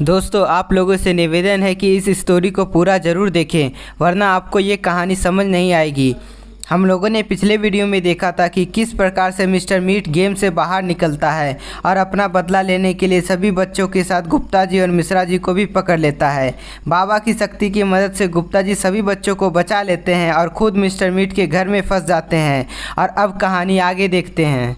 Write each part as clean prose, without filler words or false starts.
दोस्तों, आप लोगों से निवेदन है कि इस स्टोरी को पूरा ज़रूर देखें, वरना आपको ये कहानी समझ नहीं आएगी। हम लोगों ने पिछले वीडियो में देखा था कि किस प्रकार से मिस्टर मीट गेम से बाहर निकलता है और अपना बदला लेने के लिए सभी बच्चों के साथ गुप्ता जी और मिश्रा जी को भी पकड़ लेता है। बाबा की शक्ति की मदद से गुप्ता जी सभी बच्चों को बचा लेते हैं और खुद मिस्टर मीट के घर में फंस जाते हैं। और अब कहानी आगे देखते हैं।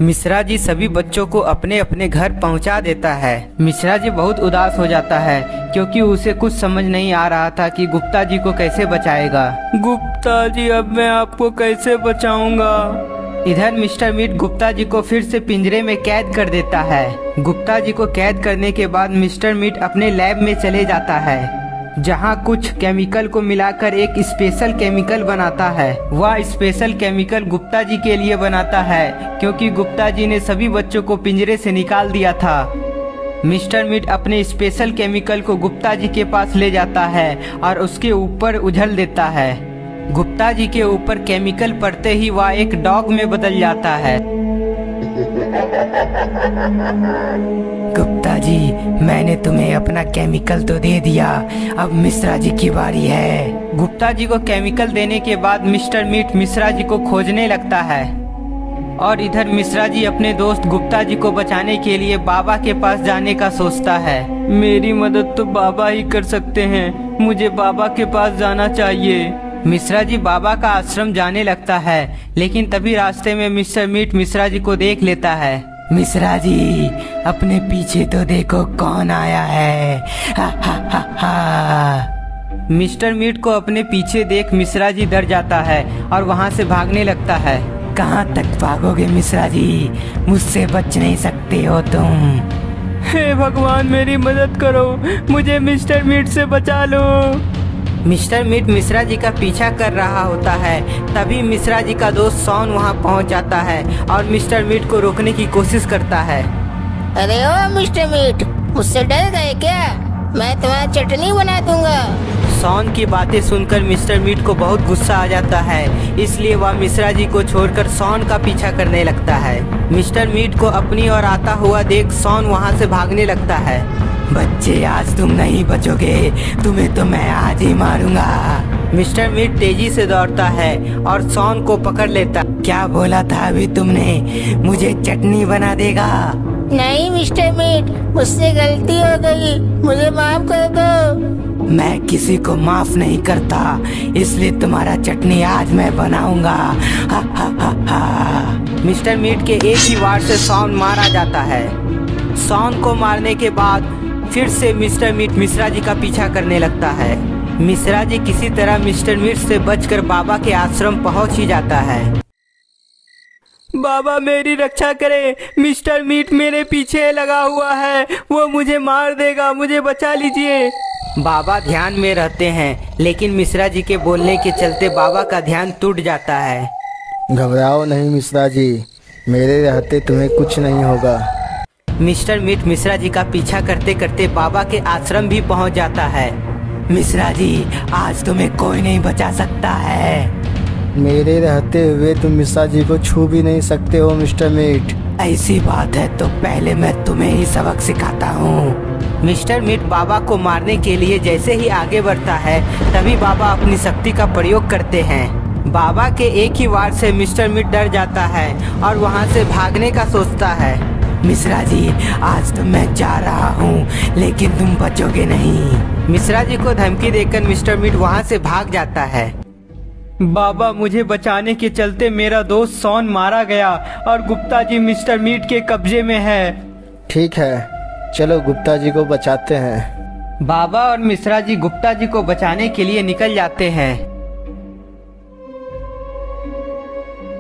मिश्रा जी सभी बच्चों को अपने अपने घर पहुंचा देता है। मिश्रा जी बहुत उदास हो जाता है क्योंकि उसे कुछ समझ नहीं आ रहा था कि गुप्ता जी को कैसे बचाएगा। गुप्ता जी, अब मैं आपको कैसे बचाऊंगा? इधर मिस्टर मीट गुप्ता जी को फिर से पिंजरे में कैद कर देता है। गुप्ता जी को कैद करने के बाद मिस्टर मीट अपने लैब में चले जाता है, जहां कुछ केमिकल को मिलाकर एक स्पेशल केमिकल बनाता है। वह स्पेशल केमिकल गुप्ता जी के लिए बनाता है क्योंकि गुप्ता जी ने सभी बच्चों को पिंजरे से निकाल दिया था। मिस्टर मीट अपने स्पेशल केमिकल को गुप्ता जी के पास ले जाता है और उसके ऊपर उझल देता है। गुप्ता जी के ऊपर केमिकल पड़ते ही वह एक डॉग में बदल जाता है। गुप्ता जी, मैंने तुम्हें अपना केमिकल तो दे दिया, अब मिश्रा जी की बारी है। गुप्ता जी को केमिकल देने के बाद मिस्टर मीट मिश्रा जी को खोजने लगता है और इधर मिश्रा जी अपने दोस्त गुप्ता जी को बचाने के लिए बाबा के पास जाने का सोचता है। मेरी मदद तो बाबा ही कर सकते हैं, मुझे बाबा के पास जाना चाहिए। मिश्रा जी बाबा का आश्रम जाने लगता है, लेकिन तभी रास्ते में मिस्टर मीट मिश्रा जी को देख लेता है। मिश्रा जी, अपने पीछे तो देखो कौन आया है। हा हा हा हा। मिस्टर मीट को अपने पीछे देख मिश्रा जी डर जाता है और वहाँ से भागने लगता है। कहाँ तक भागोगे मिश्रा जी, मुझसे बच नहीं सकते हो तुम। हे भगवान, मेरी मदद करो, मुझे मिस्टर मीट से बचा लो। मिस्टर मीट मिश्रा जी का पीछा कर रहा होता है, तभी मिश्रा जी का दोस्त सॉन वहां पहुंच जाता है और मिस्टर मीट को रोकने की कोशिश करता है। अरे ओ मिस्टर मीट, मुझसे डर गए क्या? मैं तुम्हारी चटनी बना दूंगा। सॉन की बातें सुनकर मिस्टर मीट को बहुत गुस्सा आ जाता है, इसलिए वह मिश्रा जी को छोड़कर सॉन का पीछा करने लगता है। मिस्टर मीट को अपनी ओर आता हुआ देख सॉन वहां से भागने लगता है। बच्चे, आज तुम नहीं बचोगे, तुम्हें तो मैं आज ही मारूंगा। मिस्टर मीट तेजी से दौड़ता है और सॉन को पकड़ लेता। क्या बोला था अभी तुमने? मुझे चटनी बना देगा? नहीं मिस्टर मीट, मुझसे गलती हो गई, मुझे माफ कर दो। मैं किसी को माफ नहीं करता, इसलिए तुम्हारा चटनी आज मैं बनाऊंगा। हा हा हा हा। मिस्टर मीट के एक ही वार से सॉन मारा जाता है। सॉन को मारने के बाद फिर से मिस्टर मीट मिश्रा जी का पीछा करने लगता है। मिश्रा जी किसी तरह मिस्टर मीट से बचकर बाबा के आश्रम पहुंच ही जाता है। बाबा, मेरी रक्षा करें, मिस्टर मीट मेरे पीछे लगा हुआ है, वो मुझे मार देगा, मुझे बचा लीजिए। बाबा ध्यान में रहते हैं, लेकिन मिश्रा जी के बोलने के चलते बाबा का ध्यान टूट जाता है। घबराओ नहीं मिश्रा जी, मेरे रहते तुम्हें कुछ नहीं होगा। मिस्टर मीट मिश्रा जी का पीछा करते करते बाबा के आश्रम भी पहुंच जाता है। मिश्रा जी, आज तुम्हें कोई नहीं बचा सकता है। मेरे रहते हुए तुम मिश्रा जी को छू भी नहीं सकते हो मिस्टर मीट। ऐसी बात है तो पहले मैं तुम्हें ही सबक सिखाता हूँ। मिस्टर मीट बाबा को मारने के लिए जैसे ही आगे बढ़ता है, तभी बाबा अपनी शक्ति का प्रयोग करते हैं। बाबा के एक ही वार से मिस्टर मीट डर जाता है और वहाँ से भागने का सोचता है। मिश्रा जी, आज तो मैं जा रहा हूँ, लेकिन तुम बचोगे नहीं। मिश्रा जी को धमकी देकर मिस्टर मीट वहाँ से भाग जाता है। बाबा, मुझे बचाने के चलते मेरा दोस्त सॉन मारा गया और गुप्ता जी मिस्टर मीट के कब्जे में है। ठीक है, चलो गुप्ता जी को बचाते हैं। बाबा और मिश्रा जी गुप्ता जी को बचाने के लिए निकल जाते हैं।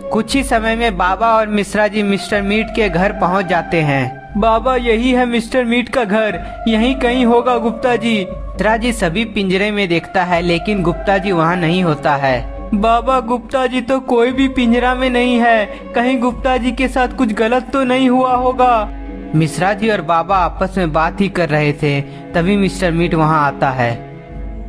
कुछ ही समय में बाबा और मिश्रा जी मिस्टर मीट के घर पहुंच जाते हैं। बाबा, यही है मिस्टर मीट का घर, यहीं कहीं होगा गुप्ता जी। मिश्रा जी सभी पिंजरे में देखता है, लेकिन गुप्ता जी वहाँ नहीं होता है। बाबा, गुप्ता जी तो कोई भी पिंजरा में नहीं है, कहीं गुप्ता जी के साथ कुछ गलत तो नहीं हुआ होगा। मिश्रा जी और बाबा आपस में बात ही कर रहे थे, तभी मिस्टर मीट वहाँ आता है।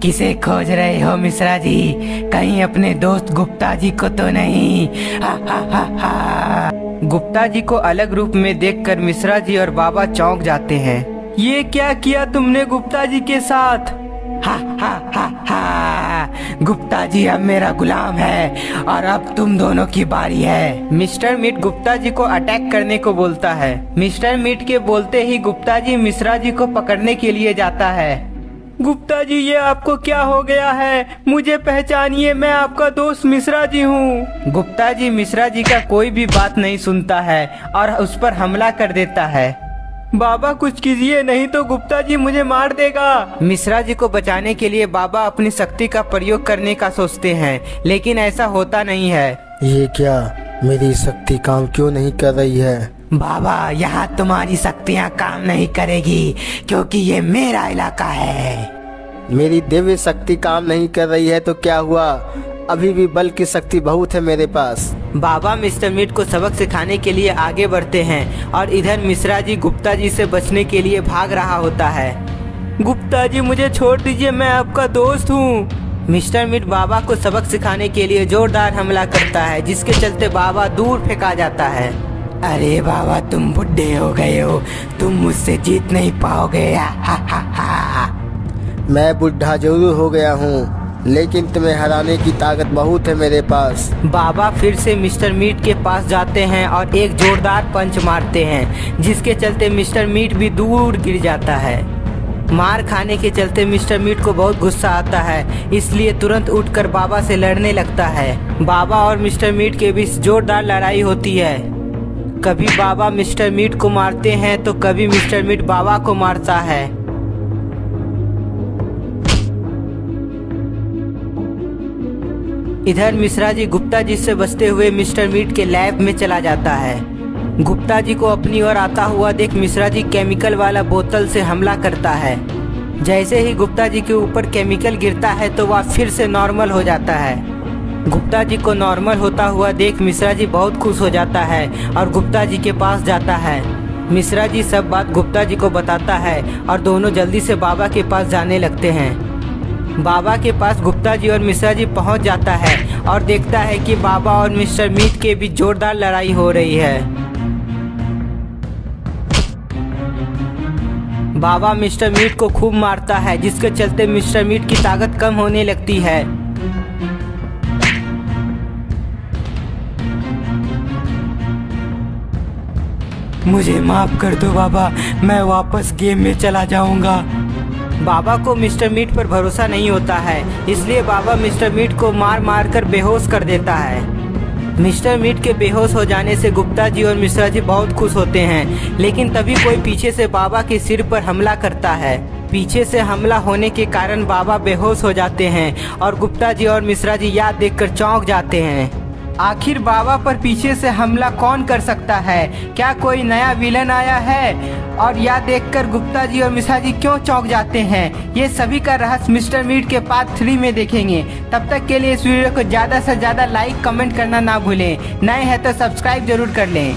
किसे खोज रहे हो मिश्रा जी? कहीं अपने दोस्त गुप्ता जी को तो नहीं? हा हा हा हा। गुप्ता जी को अलग रूप में देखकर मिश्रा जी और बाबा चौंक जाते हैं। ये क्या किया तुमने गुप्ता जी के साथ? हा हा हा हा, गुप्ता जी अब मेरा गुलाम है और अब तुम दोनों की बारी है। मिस्टर मीट गुप्ता जी को अटैक करने को बोलता है। मिस्टर मीट के बोलते ही गुप्ता जी मिश्रा जी को पकड़ने के लिए जाता है। गुप्ता जी, ये आपको क्या हो गया है? मुझे पहचानिए, मैं आपका दोस्त मिश्रा जी हूँ। गुप्ता जी मिश्रा जी का कोई भी बात नहीं सुनता है और उस पर हमला कर देता है। बाबा कुछ कीजिए, नहीं तो गुप्ता जी मुझे मार देगा। मिश्रा जी को बचाने के लिए बाबा अपनी शक्ति का प्रयोग करने का सोचते हैं, लेकिन ऐसा होता नहीं है। ये क्या, मेरी शक्ति काम क्यों नहीं कर रही है? बाबा, यहाँ तुम्हारी शक्तियाँ काम नहीं करेगी क्योंकि ये मेरा इलाका है। मेरी दिव्य शक्ति काम नहीं कर रही है तो क्या हुआ? अभी भी बल की शक्ति बहुत है मेरे पास। बाबा मिस्टर मीट को सबक सिखाने के लिए आगे बढ़ते हैं और इधर मिश्रा जी गुप्ता जी से बचने के लिए भाग रहा होता है। गुप्ता जी मुझे छोड़ दीजिए, मैं आपका दोस्त हूँ। मिस्टर मीट बाबा को सबक सिखाने के लिए जोरदार हमला करता है, जिसके चलते बाबा दूर फेंका जाता है। अरे बाबा, तुम बुढ़े हो गए हो, तुम मुझसे जीत नहीं पाओगे। हा हा हा। मैं बुढ़ा जरूर हो गया हूँ, लेकिन तुम्हें हराने की ताकत बहुत है मेरे पास। बाबा फिर से मिस्टर मीट के पास जाते हैं और एक जोरदार पंच मारते हैं, जिसके चलते मिस्टर मीट भी दूर गिर जाता है। मार खाने के चलते मिस्टर मीट को बहुत गुस्सा आता है, इसलिए तुरंत उठकर बाबा से लड़ने लगता है। बाबा और मिस्टर मीट के बीच जोरदार लड़ाई होती है। कभी बाबा मिस्टर मीट को मारते हैं तो कभी मिस्टर मीट बाबा को मारता है। इधर मिश्रा जी गुप्ता जी से बचते हुए मिस्टर मीट के लैब में चला जाता है। गुप्ता जी को अपनी ओर आता हुआ देख मिश्रा जी केमिकल वाला बोतल से हमला करता है। जैसे ही गुप्ता जी के ऊपर केमिकल गिरता है तो वह फिर से नॉर्मल हो जाता है। गुप्ता जी को नॉर्मल होता हुआ देख मिश्रा जी बहुत खुश हो जाता है और गुप्ता जी के पास जाता है। मिश्रा जी सब बात गुप्ता जी को बताता है और दोनों जल्दी से बाबा के पास जाने लगते हैं। बाबा के पास गुप्ता जी और मिश्रा जी पहुंच जाता है और देखता है कि बाबा और मिस्टर मीट के बीच जोरदार लड़ाई हो रही है। बाबा मिस्टर मीट को खूब मारता है, जिसके चलते मिस्टर मीट की ताकत कम होने लगती है। मुझे माफ कर दो बाबा, मैं वापस गेम में चला जाऊंगा। बाबा को मिस्टर मीट पर भरोसा नहीं होता है, इसलिए बाबा मिस्टर मीट को मार मार कर बेहोश कर देता है। मिस्टर मीट के बेहोश हो जाने से गुप्ता जी और मिश्रा जी बहुत खुश होते हैं, लेकिन तभी कोई पीछे से बाबा के सिर पर हमला करता है। पीछे से हमला होने के कारण बाबा बेहोश हो जाते हैं और गुप्ता जी और मिश्रा जी याद देखकर चौंक जाते हैं। आखिर बाबा पर पीछे से हमला कौन कर सकता है? क्या कोई नया विलन आया है? और यह देखकर गुप्ता जी और मिश्रा जी क्यों चौंक जाते हैं? ये सभी का रहस्य मिस्टर मीट के पार्ट 3 में देखेंगे। तब तक के लिए इस वीडियो को ज़्यादा से ज़्यादा लाइक कमेंट करना ना भूलें। नए हैं तो सब्सक्राइब जरूर कर लें।